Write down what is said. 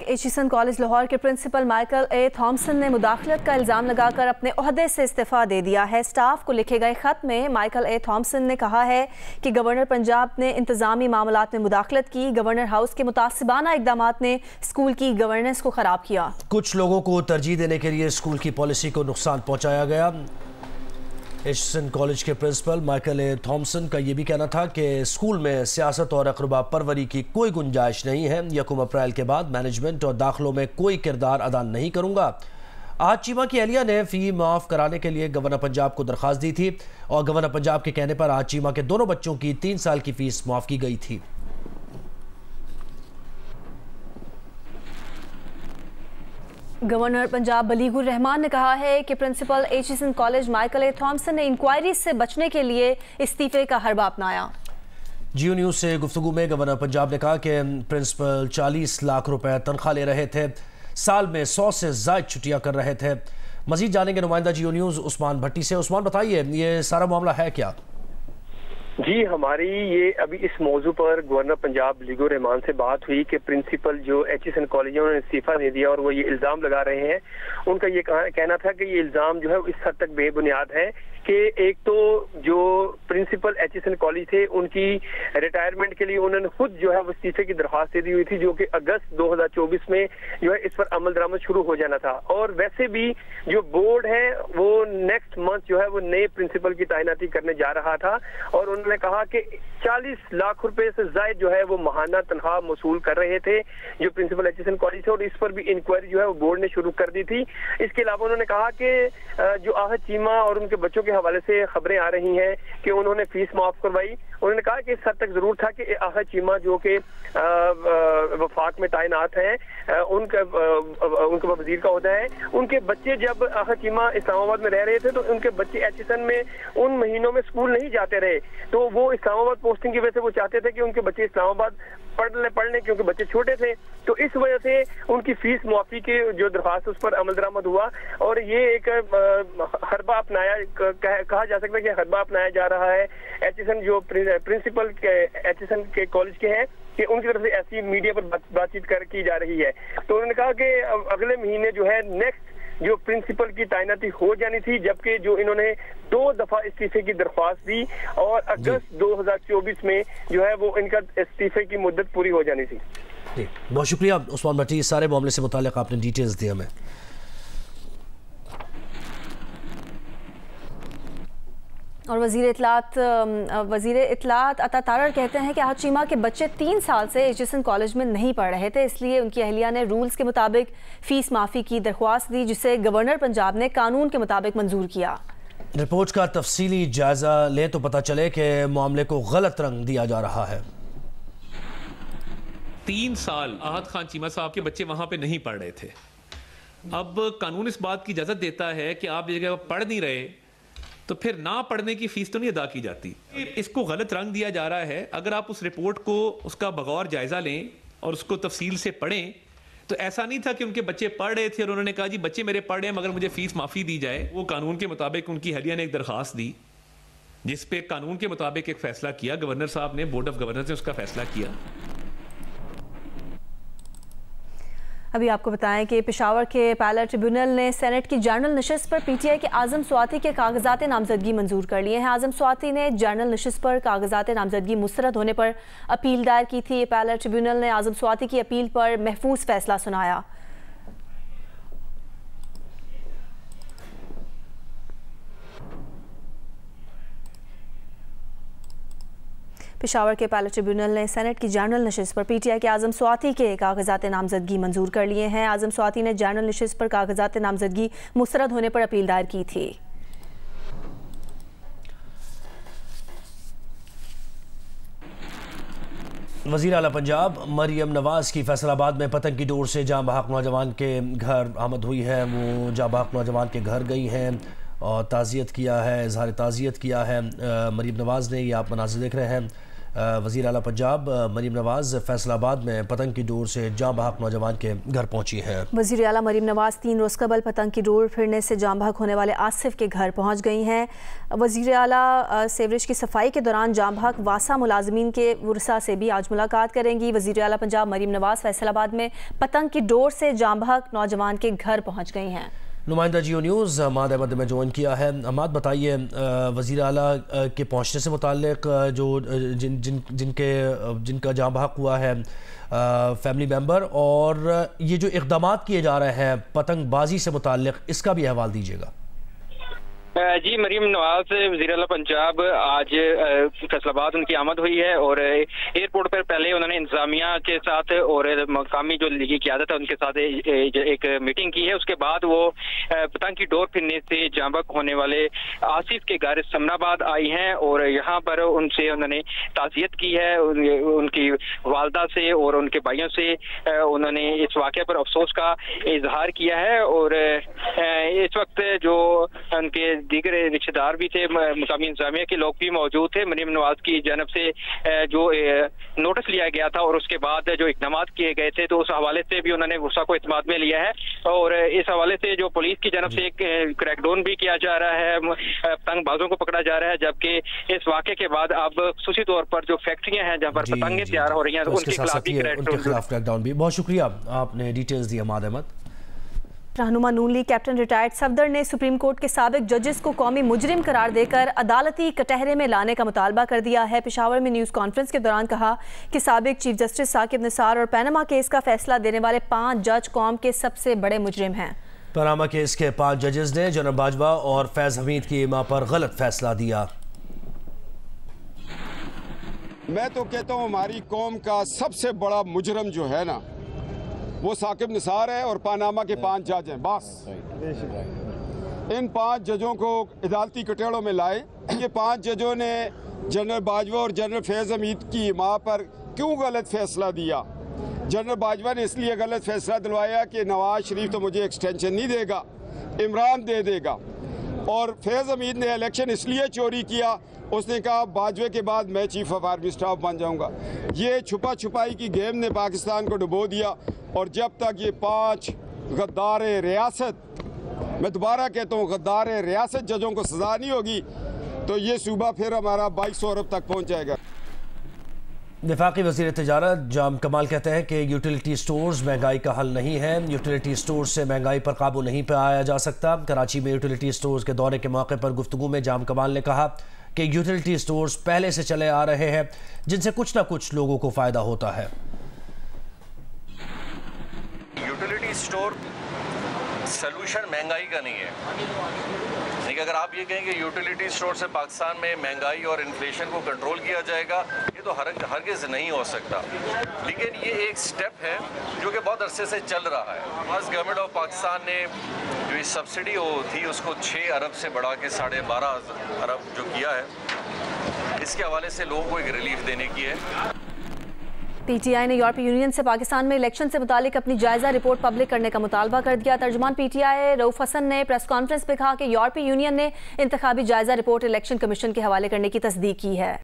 Aitchison college Lahore کے principal Michael اے Thomson نے مداخلت کا الزام لگا کر اپنے عہدے سے استعفیٰ دے دیا ہے۔ سٹاف کو لکھے گئے خط میں مائیکل اے تھامسن نے کہا ہے کہ گورنر پنجاب نے انتظامی معاملات میں مداخلت کی، گورنر ہاؤس کے متعصبانہ اقدامات نے اسکول کی گورننس کو خراب کیا۔ کچھ لوگوں کو ترجیح دینے کے لیے اسکول کی پالیسی کو نقصان پہنچایا گیا۔ ایچیسن کالج کے پرنسپل مائیکل اے تھامسن کا یہ بھی کہنا تھا کہ اسکول میں سیاست اور اقربا پروری کی کوئی گنجائش نہیں ہے۔ 1 اپریل کے بعد مینجمنٹ اور داخلوں میں کوئی کردار ادا نہیں کروں گا۔ آج چیمہ کی اہلیہ نے فی معاف کرانے کے لیے گورنر پنجاب کو درخواست دی تھی اور گورنر پنجاب کے کہنے پر آج چیمہ کے دونوں بچوں کی 3 سال کی فیس معاف کی گئی تھی۔ گورنر پنجاب بلیغ الرحمان نے کہا ہے کہ پرنسپل ایچیسن کالج مائیکل اے تھامسن نے انکوائری سے بچنے کے لیے استعفے کا حربہ اپنایا۔ جیو نیوز سے گفتگو میں گورنر پنجاب نے کہا کہ پرنسپل 40 لاکھ روپے تنخواہ لے رہے تھے، سال میں 100 سے زائد چھٹیاں کر رہے تھے۔ مزید جانیں گے نمائندہ جیو نیوز عثمان بھٹی سے۔ عثمان بتائیے یہ سارا معاملہ ہے کیا؟ جی ہماری یہ ابھی اس موضوع پر گورنر پنجاب بلیغ الرحمان سے بات ہوئی کہ پرنسپل جو ایچیسن کالج انہوں نے استعفیٰ دے دیا اور وہ یہ الزام لگا رہے ہیں۔ ان کا یہ کہنا تھا کہ یہ الزام جو ہے اس حد تک بے بنیاد ہے کہ ایک تو جو پرنسپل ایچیسن کالج تھے ان کی ریٹائرمنٹ کے لیے انہوں نے خود جو ہے وہ استعفے کی درخواست دے دی ہوئی تھی، جو کہ اگست 2024 میں جو ہے اس پر عمل درآمد شروع ہو جانا تھا۔ اور ویسے بھی جو بورڈ ہے وہ نیکسٹ منتھ جو ہے وہ نئے پرنسپل کی تعیناتی کرنے جا رہا تھا اور انہوں نے کہا کہ 40 لاکھ روپے سے زائد جو ہے وہ ماہانہ تنخواہ موصول کر رہے تھے جو پرنسپل ایچیسن کالج تھے، اور اس پر بھی انکوائری جو ہے وہ بورڈ نے شروع کر دی تھی۔ اس کے علاوہ انہوں نے کہا کہ جو آہد چیمہ اور ان کے بچوں کے حوالے سے خبریں آ رہی ہیں کہ انہوں نے فیس معاف کروائی، انہوں نے کہا کہ اس حد تک ضرور تھا کہ آہد چیمہ جو کہ وفاق میں تعینات ہیں، ان کا وزیر کا عہدہ ہے، ان کے بچے جب آہد چیمہ اسلام آباد میں رہ رہے تھے تو ان کے بچے ایچیسن میں ان مہینوں میں اسکول نہیں جاتے رہے، تو وہ اسلام آباد پوسٹنگ کی وجہ سے وہ چاہتے تھے کہ ان کے بچے اسلام آباد پڑھ لیں کیونکہ بچے چھوٹے تھے، تو اس وجہ سے ان کی فیس معافی کے جو درخواست اس پر عمل درآمد ہوا اور یہ ایک حربہ اپنایا، کہا جا سکتا ہے کہ حربہ اپنایا جا رہا ہے ایچیسن جو پرنسپل ایچیسن کے کالج کے ہیں کہ ان کی طرف سے ایسی میڈیا پر بات چیت کی جا رہی ہے۔ تو انہوں نے کہا کہ اگلے مہینے جو ہے نیکسٹ جو پرنسپل کی تعیناتی ہو جانی تھی، جبکہ جو انہوں نے 2 دفعہ استعفے کی درخواست دی اور اگست 2024 میں جو ہے وہ ان کا استعفے کی مدت پوری ہو جانی تھی۔ جی بہت شکریہ عثمان بھٹی، اس سارے معاملے سے متعلق آپ نے ڈیٹیلز دی ہمیں۔ اور وزیر اطلاعات عطا تارڑ کہتے ہیں کہ آہد چیمہ کے بچے 3 سال سے ایچیسن کالج میں نہیں پڑھ رہے تھے، اس لیے ان کی اہلیہ نے رولز کے مطابق فیس معافی کی درخواست دی جسے گورنر پنجاب نے قانون کے مطابق منظور کیا۔ رپورٹ کا تفصیلی جائزہ لیں تو پتہ چلے کہ معاملے کو غلط رنگ دیا جا رہا ہے۔ 3 سال آہد خان چیمہ صاحب کے بچے وہاں پہ نہیں پڑھ رہے تھے۔ اب قانون اس بات کی اجازت دیتا ہے کہ آپ جگہ پڑھ نہیں رہے تو پھر نہ پڑھنے کی فیس تو نہیں ادا کی جاتی۔ اس کو غلط رنگ دیا جا رہا ہے۔ اگر آپ اس رپورٹ کو اس کا بغور جائزہ لیں اور اس کو تفصیل سے پڑھیں تو ایسا نہیں تھا کہ ان کے بچے پڑھ رہے تھے اور انہوں نے کہا جی بچے میرے پڑھ رہے ہیں مگر مجھے فیس معافی دی جائے۔ وہ قانون کے مطابق ان کی اہلیہ نے ایک درخواست دی جس پہ قانون کے مطابق ایک فیصلہ کیا، گورنر صاحب نے، بورڈ آف گورنرز نے اس کا فیصلہ کیا۔ ابھی آپ کو بتائیں کہ پشاور کے اپیلٹ ٹریبیونل نے سینٹ کی جنرل نشست پر پی ٹی آئی کے اعظم سواتی کے کاغذات نامزدگی منظور کر لیے ہیں۔ اعظم سواتی نے جنرل نشست پر کاغذات نامزدگی مسترد ہونے پر اپیل دائر کی تھی۔ اپیلٹ ٹریبیونل نے اعظم سواتی کی اپیل پر محفوظ فیصلہ سنایا۔ پشاور کے اپیلٹ ٹریبیونل نے سینٹ کی جنرل نشست پر پی ٹی آئی کے اعظم سواتی کے کاغذات نامزدگی منظور کر لیے ہیں۔ اعظم سواتی نے جنرل نشست پر کاغذات نامزدگی مسترد ہونے پر اپیل دائر کی تھی۔ وزیر اعلیٰ پنجاب مریم نواز کی فیصل آباد میں پتنگ کی ڈور سے جاں بحق نوجوان کے گھر آمد ہوئی ہے۔ وہ جاں بحق نوجوان کے گھر گئی ہیں اور تعزیت کیا ہے، اظہار تعزیت کیا ہے۔ مریم نواز نے، یہ آپ مناظر دیکھ رہے ہیں، وزیر اعلیٰ پنجاب مریم نواز فیصلہ آباد میں پتنگ کی ڈور سے جاں بحق نوجوان کے گھر پہنچی ہے۔ وزیر اعلیٰ مریم نواز 3 روز قبل پتنگ کی ڈور پھرنے سے جاں بحق ہونے والے آصف کے گھر پہنچ گئی ہیں۔ وزیر اعلیٰ سیوریج کی صفائی کے دوران جاں بحق واسا ملازمین کے ورثاء سے بھی آج ملاقات کریں گی۔ وزیر اعلیٰ پنجاب مریم نواز فیصل آباد میں پتنگ کی ڈور سے جاں بحق نوجوان کے گھر پہنچ گئی ہیں۔ نمائندہ جیو نیوز حماد احمد میں جوائن کیا ہے۔ حماد بتائیے وزیر اعلیٰ کے پہنچنے سے متعلق جو جن کا جاں بحق ہوا ہے فیملی ممبر، اور یہ جو اقدامات کیے جا رہے ہیں پتنگ بازی سے متعلق، اس کا بھی احوال دیجیے گا۔ جی، مریم نواز وزیر اعلیٰ پنجاب آج فیصل آباد ان کی آمد ہوئی ہے، اور ایئرپورٹ پر پہلے انہوں نے انتظامیہ کے ساتھ اور مقامی جو لیگی قیادت ہے ان کے ساتھ ایک میٹنگ کی ہے۔ اس کے بعد وہ پتنگ کی ڈور پھرنے سے جاں بحق ہونے والے آصف کے گھر سمن آباد آئی ہیں، اور یہاں پر ان سے انہوں نے تعزیت کی ہے، ان کی والدہ سے اور ان کے بھائیوں سے انہوں نے اس واقعے پر افسوس کا اظہار کیا ہے، اور اس وقت جو ان کے دیگر رشتہ دار بھی تھے، مقامی انتظامیہ کے لوگ بھی موجود تھے۔ مریم نواز کی جانب سے جو نوٹس لیا گیا تھا اور اس کے بعد جو اقدامات کیے گئے تھے، تو اس حوالے سے بھی انہوں نے غصہ کو اعتماد میں لیا ہے، اور اس حوالے سے جو پولیس کی جانب سے کریک ڈاؤن بھی کیا جا رہا ہے، پتنگ بازوں کو پکڑا جا رہا ہے، جبکہ اس واقعے کے بعد اب خصوصی طور پر جو فیکٹریاں ہیں جہاں پر پتنگیں تیار ہو رہی ہیں ان کے خلاف بھی کریک ڈاؤن بھی۔ بہت شکریہ، آپ نے ڈیٹیلز دی حماد احمد۔ رہنما نون لیگ کیپٹن ریٹائرڈ صفدر نے سپریم کورٹ کے سابق ججز کو قومی مجرم قرار دے کر عدالتی کٹہرے میں لانے کا مطالبہ کر دیا ہے۔ پشاور میں نیوز کانفرنس کے دوران کہا کہ سابق چیف جسٹس ثاقب نثار اور پیناما کیس کا فیصلہ دینے والے 5 جج قوم کے سب سے بڑے مجرم ہیں۔ پیناما کیس کے 5 ججز نے جنرل باجوہ اور فیض حمید کی اماں پر غلط فیصلہ دیا۔ میں تو کہتا ہوں ہماری قوم کا سب سے بڑا مجرم جو ہے نا، وہ ثاقب نثار ہے اور پاناما کے 5 جج ہیں۔ بس ان 5 ججوں کو عدالتی کٹہروں میں لائے۔ یہ 5 ججوں نے جنرل باجوہ اور جنرل فیض حمید کی ماں پر کیوں غلط فیصلہ دیا؟ جنرل باجوہ نے اس لیے غلط فیصلہ دلوایا کہ نواز شریف تو مجھے ایکسٹینشن نہیں دے گا، عمران دے دے گا، اور فیض حمید نے الیکشن اس لیے چوری کیا، اس نے کہا باجوے کے بعد میں چیف آف آرمی اسٹاف بن جاؤں گا۔ یہ چھپا چھپائی کی گیم نے پاکستان کو ڈبو دیا، اور جب تک یہ 5 غدار ریاست، میں دوبارہ کہتا ہوں غدار ریاست ججوں کو سزا نہیں ہوگی تو یہ صوبہ پھر ہمارا 2200 ارب تک پہنچ جائے گا۔ وفاقی وزیر تجارت جام کمال کہتے ہیں کہ یوٹیلیٹی سٹورز مہنگائی کا حل نہیں ہے، یوٹیلیٹی سٹورز سے مہنگائی پر قابو نہیں پایا جا سکتا۔ کراچی میں یوٹیلیٹی سٹورز کے دورے کے موقع پر گفتگو میں جام کمال نے کہا کہ یوٹیلیٹی سٹورز پہلے سے چلے آ رہے ہیں جن سے کچھ نہ کچھ لوگوں کو فائدہ ہوتا ہے۔ یوٹیلیٹی سٹور سلوشن مہنگائی کا نہیں ہے، لیکن اگر آپ یہ کہیں کہ یوٹیلیٹی سٹور سے پاکستان میں مہنگائی اور انفلیشن کو کنٹرول کیا جائے گا، یہ تو ہرگز نہیں ہو سکتا، لیکن یہ ایک سٹیپ ہے جو کہ بہت عرصے سے چل رہا ہے۔ آج گورنمنٹ آف پاکستان نے جو یہ سبسڈی تھی اس کو 6 ارب سے بڑھا کے 12.5 ارب جو کیا ہے، اس کے حوالے سے لوگوں کو ایک ریلیف دینے کی ہے۔ پی ٹی آئی نے یورپی یونین سے پاکستان میں الیکشن سے متعلق اپنی جائزہ رپورٹ پبلک کرنے کا مطالبہ کر دیا۔ ترجمان پی ٹی آئی رؤف حسن نے پریس کانفرنس میں کہا کہ یورپی یونین نے انتخابی جائزہ رپورٹ الیکشن کمیشن کے حوالے کرنے کی تصدیق کی ہے۔